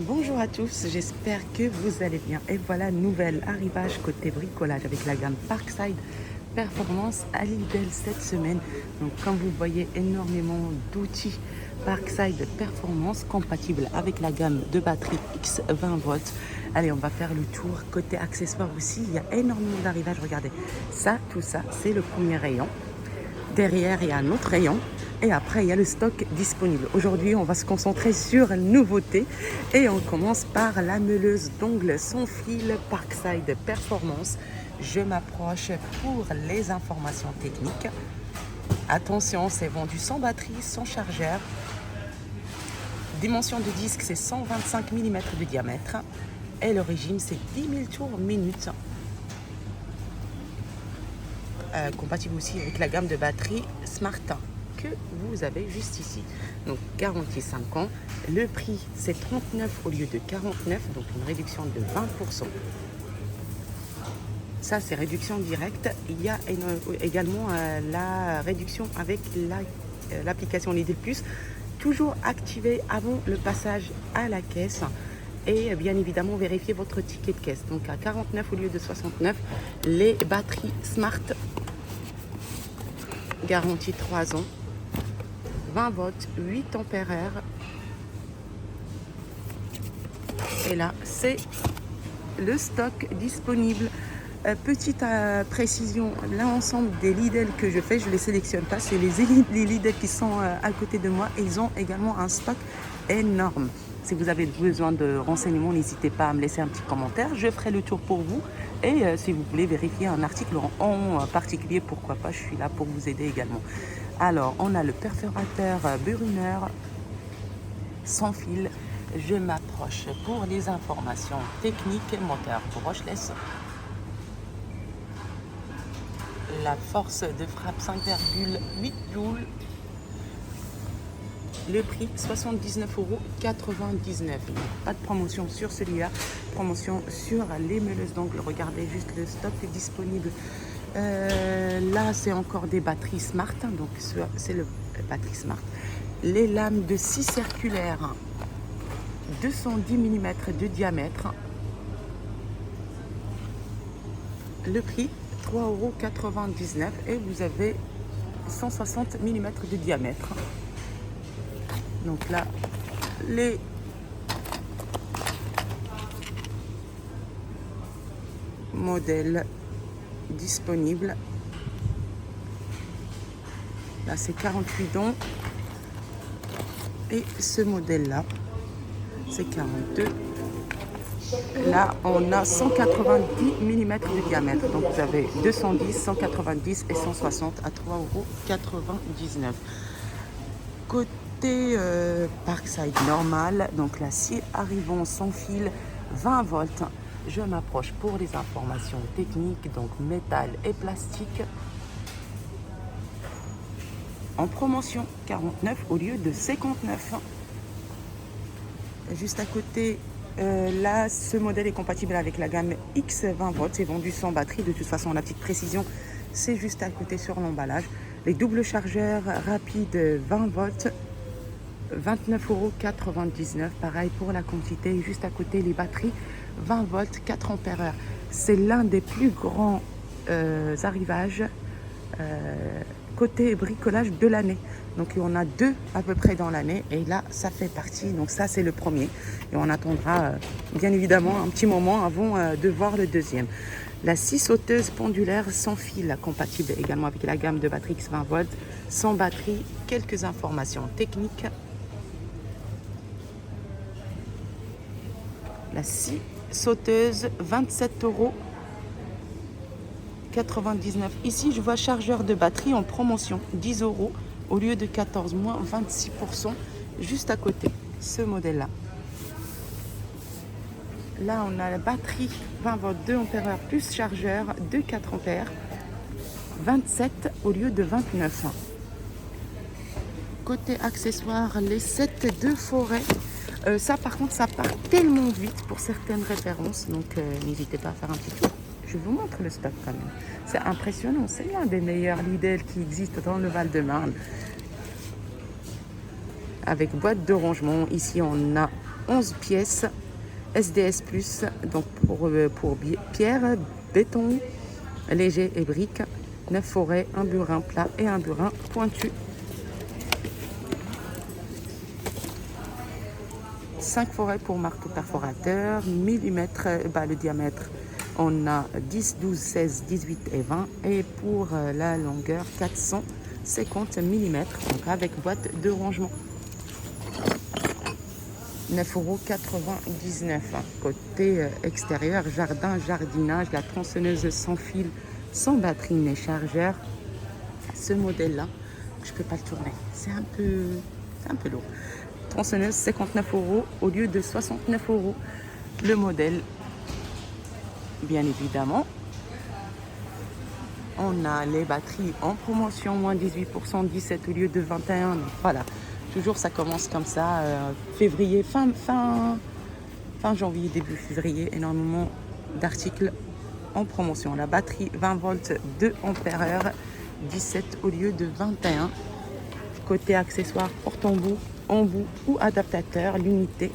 Bonjour à tous, j'espère que vous allez bien. Et voilà, nouvel arrivage côté bricolage avec la gamme Parkside Performance à Lidl cette semaine. Donc comme vous voyez, énormément d'outils Parkside Performance compatibles avec la gamme de batterie X20 volts. Allez, on va faire le tour. Côté accessoires aussi, il y a énormément d'arrivages. Regardez, ça, tout ça, c'est le premier rayon. Derrière, il y a un autre rayon. Et après, il y a le stock disponible. Aujourd'hui, on va se concentrer sur la nouveauté. Et on commence par la meuleuse d'ongles sans fil Parkside Performance. Je m'approche pour les informations techniques. Attention, c'est vendu sans batterie, sans chargeur. Dimension de disque, c'est 125 mm de diamètre. Et le régime, c'est 10 000 tours minute. Compatible aussi avec la gamme de batterie Smart que vous avez juste ici. Donc garantie 5 ans. Le prix c'est 39 au lieu de 49, donc une réduction de 20%. Ça c'est réduction directe. Il y a également la réduction avec l'application Lidl Plus, toujours activée avant le passage à la caisse. Et bien évidemment vérifier votre ticket de caisse. Donc à 49 au lieu de 69, les batteries Smart, garantie 3 ans, 20 volts, 8 ampères. Et là, c'est le stock disponible. Petite précision, l'ensemble des Lidl que je fais, je ne les sélectionne pas. C'est les Lidl qui sont à côté de moi. Et ils ont également un stock énorme. Si vous avez besoin de renseignements, n'hésitez pas à me laisser un petit commentaire. Je ferai le tour pour vous. Et si vous voulez vérifier un article en particulier, pourquoi pas, je suis là pour vous aider également. Alors, on a le perforateur Brunner sans fil. Je m'approche pour les informations techniques. Moteur brushless. La force de frappe 5,8 joules. Le prix 79,99 €. Pas de promotion sur celui-là, promotion sur les meuleuses d'ongles. Regardez juste le stock disponible. Là, c'est encore des batteries Smart, donc c'est le batterie Smart. Les lames de scie circulaire, 210 mm de diamètre. Le prix 3,99 € et vous avez 160 mm de diamètre. Donc là, les modèles disponibles. Là, c'est 48 dons. Et ce modèle-là, c'est 42. Là, on a 190 mm de diamètre. Donc, vous avez 210, 190 et 160 à 3,99 €. Côté Parkside normal, donc la scie arrivant sans fil, 20 volts. Je m'approche pour les informations techniques, donc métal et plastique. En promotion, 49 au lieu de 59. Juste à côté, là, ce modèle est compatible avec la gamme X20 volts. C'est vendu sans batterie. De toute façon, la petite précision, c'est juste à côté sur l'emballage. Les doubles chargeurs rapides 20 volts, 29,99 €. Pareil pour la quantité. Juste à côté, les batteries 20 volts, 4 ampères. C'est l'un des plus grands arrivages côté bricolage de l'année. Donc on a 2 à peu près dans l'année et là ça fait partie. Donc ça c'est le premier et on attendra bien évidemment un petit moment avant de voir le deuxième. La scie sauteuse pendulaire sans fil, compatible également avec la gamme de batterie X20 volts, sans batterie. Quelques informations techniques. La scie sauteuse, 27,99 €. Ici, je vois chargeur de batterie en promotion, 10 € au lieu de 14, moins 26%, juste à côté, ce modèle-là. Là, on a la batterie 20 volts, 2 ampères plus chargeur de 4 ampères, 27 au lieu de 29. Côté accessoires, les sets de forêt. Ça, par contre, ça part tellement vite pour certaines références, donc n'hésitez pas à faire un petit tour. Je vous montre le stock quand même. C'est impressionnant. C'est l'un des meilleurs Lidl qui existent dans le Val-de-Marne. Avec boîte de rangement. Ici, on a 11 pièces SDS+, donc pour pierre, béton, léger et briques, 9 forêts, un burin plat et un burin pointu. 5 forêts pour marteau perforateur, millimètres, le diamètre, on a 10, 12, 16, 18 et 20. Et pour la longueur, 450 mm, donc avec boîte de rangement. 9,99 €. Côté extérieur, jardin, jardinage, la tronçonneuse sans fil, sans batterie ni chargeur. Ce modèle-là, je ne peux pas le tourner, c'est un peu lourd. Tronçonneuse 59 € au lieu de 69 €. Le modèle, bien évidemment. On a les batteries en promotion, moins 18%, 17 au lieu de 21. Donc voilà, toujours ça commence comme ça, février, fin janvier, début février, énormément d'articles en promotion. La batterie 20 volts 2 ampères, 17 au lieu de 21. Côté accessoires, porte-embout, embout ou adaptateur, l'unité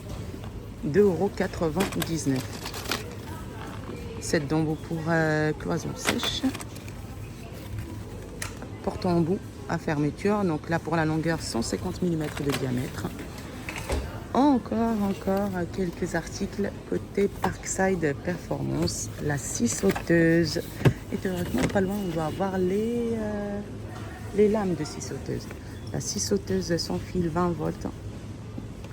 2,99 €. 7 d'embout pour cloison sèche. Porte-embout à fermeture, donc là pour la longueur 150 mm de diamètre. Encore quelques articles côté Parkside Performance, la scie sauteuse. Et théoriquement pas loin on doit avoir les lames de scie sauteuse. La scie sauteuse sans fil 20 volts,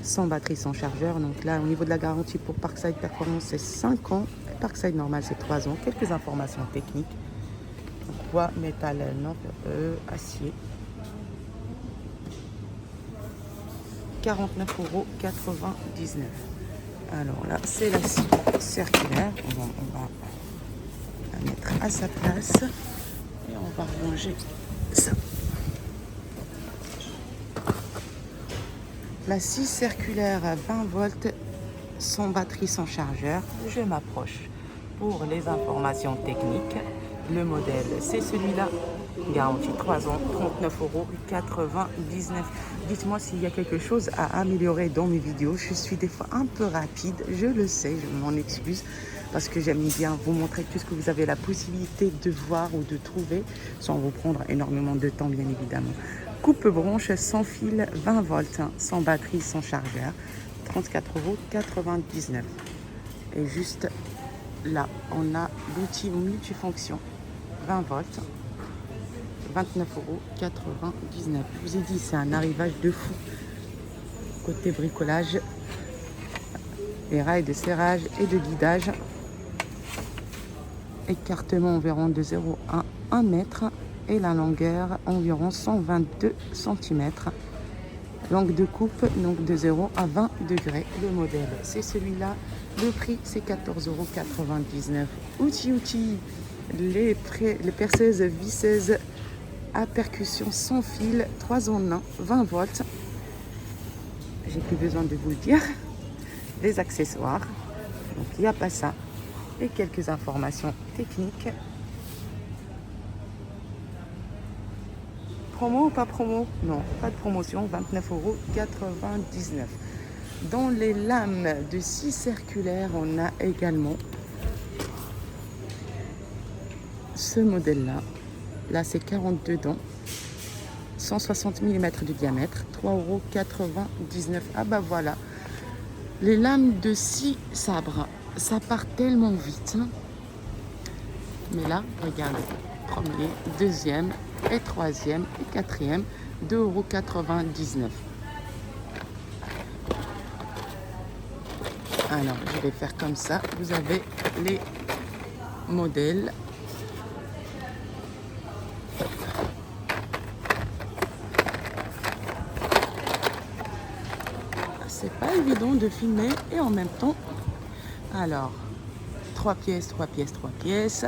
sans batterie, sans chargeur. Donc là au niveau de la garantie pour Parkside Performance c'est 5 ans, Parkside normal c'est 3 ans. Quelques informations techniques. Bois, métal, acier. 49,99 €. Alors là, c'est la scie circulaire. On va la mettre à sa place et on va ranger ça. La scie circulaire à 20 volts, sans batterie, sans chargeur. Je m'approche pour les informations techniques. Le modèle, c'est celui-là. Garantie 3 ans, 39,99 €. Dites-moi s'il y a quelque chose à améliorer dans mes vidéos. Je suis des fois un peu rapide, je le sais, je m'en excuse. Parce que j'aime bien vous montrer tout ce que vous avez la possibilité de voir ou de trouver, sans vous prendre énormément de temps, bien évidemment. Coupe-branche sans fil, 20 volts, sans batterie, sans chargeur, 34,99 €. Et juste là, on a l'outil multifonction, 20 volts, 29,99 €. Je vous ai dit, c'est un arrivage de fou. Côté bricolage, les rails de serrage et de guidage. Écartement environ de 0 à 1 mètre et la longueur environ 122 cm. Langue de coupe donc de 0 à 20 degrés. Le modèle, c'est celui-là. Le prix, c'est 14,99 €. Outil. Les perceuses visseuses à percussion sans fil, 3 en 1, 20 volts. J'ai plus besoin de vous le dire. Les accessoires, donc il n'y a pas ça. Et quelques informations techniques. Promo ou pas promo? Non, pas de promotion, 29,99 €. Dans les lames de scie circulaire, on a également ce modèle-là. Là, c'est 42 dents, 160 mm de diamètre, 3,99 €. Ah bah voilà, les lames de scie sabre, ça part tellement vite. Mais là, regardez, premier, deuxième et troisième et quatrième, 2,99 €. Alors, je vais faire comme ça. Vous avez les modèles. C'est pas évident de filmer et en même temps. Alors, 3 pièces, 3 pièces, 3 pièces.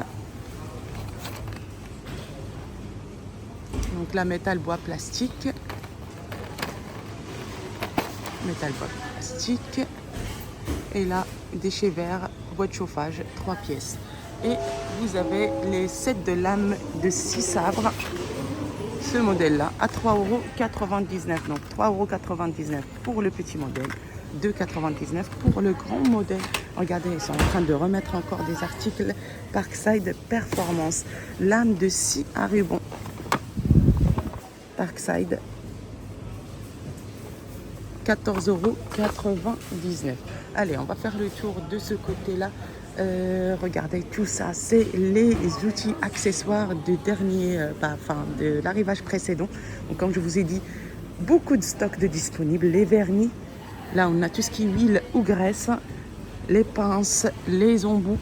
Donc la métal, bois, plastique. Métal, bois, plastique. Et là, déchets verts, bois de chauffage, 3 pièces. Et vous avez les sets de lames de scie sabre. Ce modèle-là à 3,99 €. Donc 3,99 € pour le petit modèle. 2,99 pour le grand modèle. Regardez, ils sont en train de remettre encore des articles Parkside Performance. Lame de scie à ruban. Parkside. 14,99 €. Allez, on va faire le tour de ce côté-là. Regardez, tout ça, c'est les outils accessoires de de l'arrivage précédent. Donc, comme je vous ai dit, beaucoup de stocks de disponibles. Les vernis, là, on a tout ce qui est huile ou graisse, les pinces, les embouts,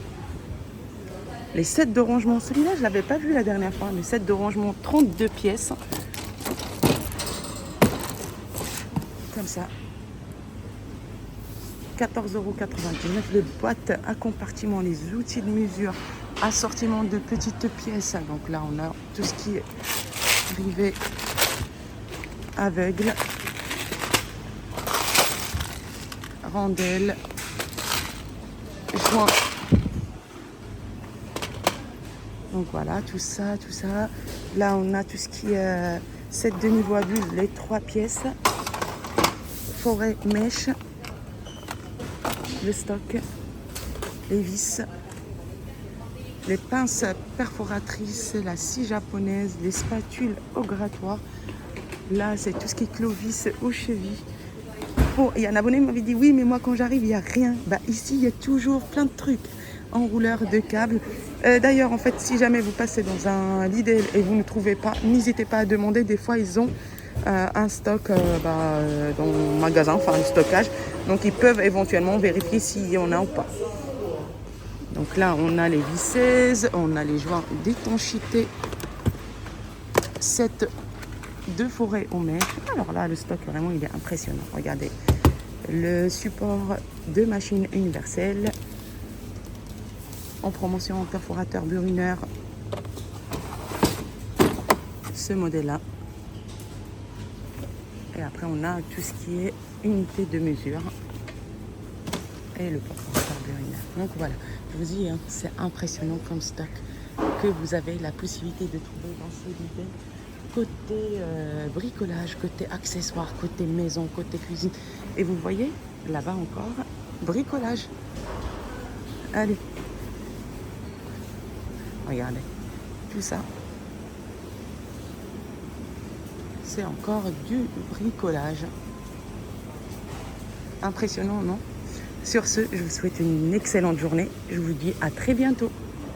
les sets de rangement. Celui-là, je ne l'avais pas vu la dernière fois. Les sets de rangement, 32 pièces. Comme ça. 14,99 €. Les boîtes à compartiment, les outils de mesure, assortiment de petites pièces. Donc là, on a tout ce qui est rivet aveugle, rondelle, joint. Donc voilà, tout ça. Là, on a tout ce qui est set de niveau à bulles, les 3 pièces, forêt mèche, le stock, les vis, les pinces perforatrices, la scie japonaise, les spatules au grattoir. Là, c'est tout ce qui est clovis aux chevilles. Bon, il y a un abonné qui m'avait dit oui, mais moi quand j'arrive, il n'y a rien. Bah, ici, il y a toujours plein de trucs. Enrouleur de câbles. D'ailleurs, en fait, si jamais vous passez dans un Lidl et vous ne trouvez pas, n'hésitez pas à demander. Des fois, ils ont un stock dans le magasin, enfin le stockage. Donc, ils peuvent éventuellement vérifier s'il y en a ou pas. Donc là, on a les visseuses, on a les joints d'étanchéité, set de forêt aux mèches. Alors là, le stock, vraiment, il est impressionnant. Regardez, le support de machine universelle en promotion, perforateur burineur, ce modèle-là. Et après, on a tout ce qui est unité de mesure et le perforateur burineur. Donc voilà, je vous dis, hein, c'est impressionnant comme stock que vous avez la possibilité de trouver dans ce modèle. Côté bricolage, côté accessoires, côté maison, côté cuisine. Et vous voyez, là-bas encore, bricolage. Allez. Regardez, tout ça. C'est encore du bricolage. Impressionnant, non? Sur ce, je vous souhaite une excellente journée. Je vous dis à très bientôt.